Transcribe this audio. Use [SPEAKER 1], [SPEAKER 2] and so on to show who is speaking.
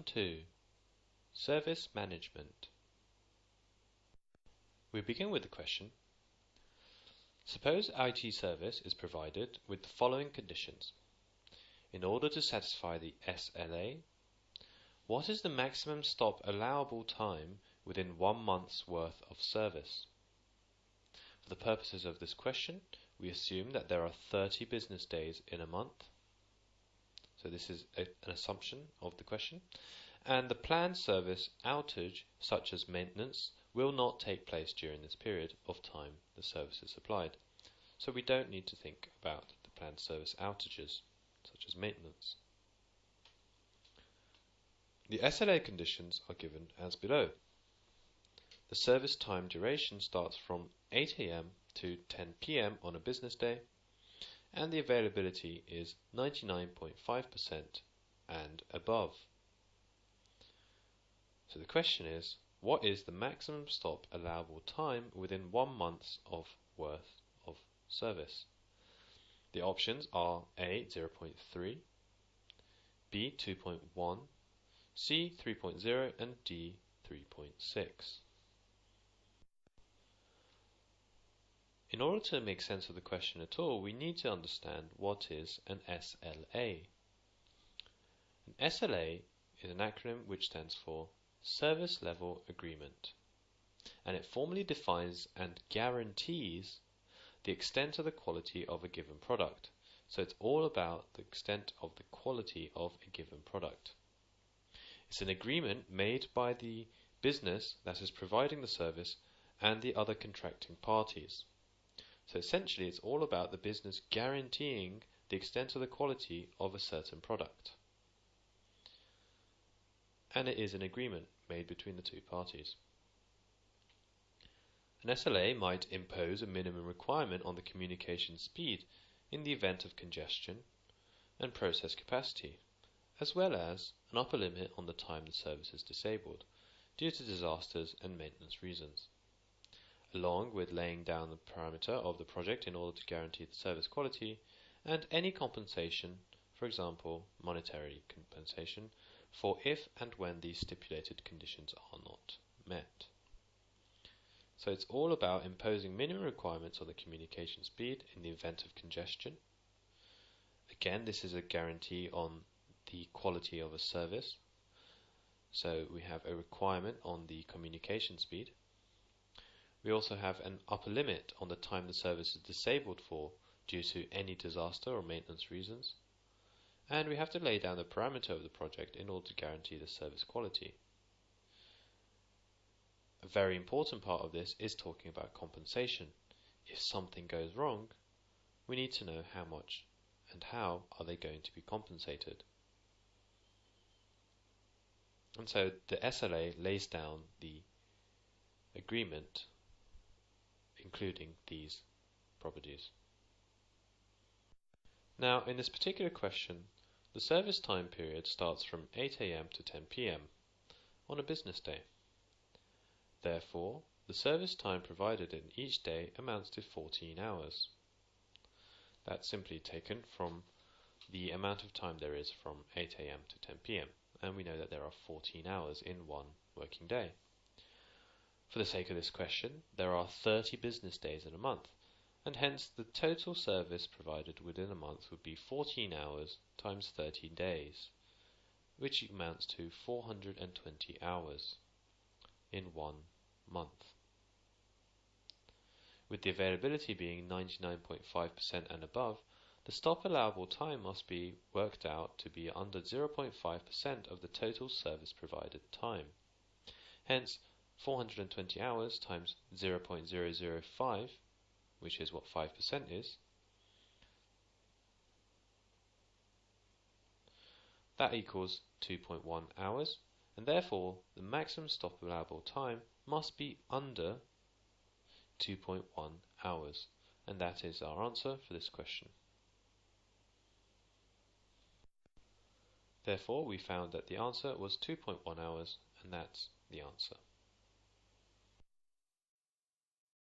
[SPEAKER 1] 2. Service Management. We begin with the question: suppose IT service is provided with the following conditions. In order to satisfy the SLA, what is the maximum stop allowable time within 1 month's worth of service? For the purposes of this question, we assume that there are 30 business days in a month. So this is an assumption of the question. And the planned service outage, such as maintenance, will not take place during this period of time the service is supplied. So we don't need to think about the planned service outages, such as maintenance. The SLA conditions are given as below. The service time duration starts from 8 AM to 10 PM on a business day, and the availability is 99.5% and above. So the question is, what is the maximum stop allowable time within 1 month's worth of service? The options are A 0.3, B 2.1, C 3.0 and D 3.6. In order to make sense of the question at all, we need to understand what is an SLA. An SLA is an acronym which stands for Service Level Agreement, and it formally defines and guarantees the extent of the quality of a given product. So it's all about the extent of the quality of a given product. It's an agreement made by the business that is providing the service and the other contracting parties. So essentially it's all about the business guaranteeing the extent of the quality of a certain product. And it is an agreement made between the two parties. An SLA might impose a minimum requirement on the communication speed in the event of congestion and process capacity, as well as an upper limit on the time the service is disabled due to disasters and maintenance reasons, along with laying down the parameter of the project in order to guarantee the service quality and any compensation, for example monetary compensation, for if and when these stipulated conditions are not met. So it's all about imposing minimum requirements on the communication speed in the event of congestion. Again, this is a guarantee on the quality of a service. So we have a requirement on the communication speed. We also have an upper limit on the time the service is disabled for due to any disaster or maintenance reasons. And we have to lay down the parameter of the project in order to guarantee the service quality. A very important part of this is talking about compensation. If something goes wrong, we need to know how much and how are they going to be compensated. And so the SLA lays down the agreement including these properties. Now in this particular question, the service time period starts from 8 AM to 10 PM on a business day. Therefore, the service time provided in each day amounts to 14 hours. That's simply taken from the amount of time there is from 8 AM to 10 PM, and we know that there are 14 hours in one working day. For the sake of this question, there are 30 business days in a month, and hence the total service provided within a month would be 14 hours times 30 days, which amounts to 420 hours in 1 month. With the availability being 99.5% and above, the stop allowable time must be worked out to be under 0.5% of the total service provided time. Hence, 420 hours times 0.005, which is what 5% is, that equals 2.1 hours, and therefore the maximum stop allowable time must be under 2.1 hours, and that is our answer for this question. Therefore we found that the answer was 2.1 hours, and that's the answer.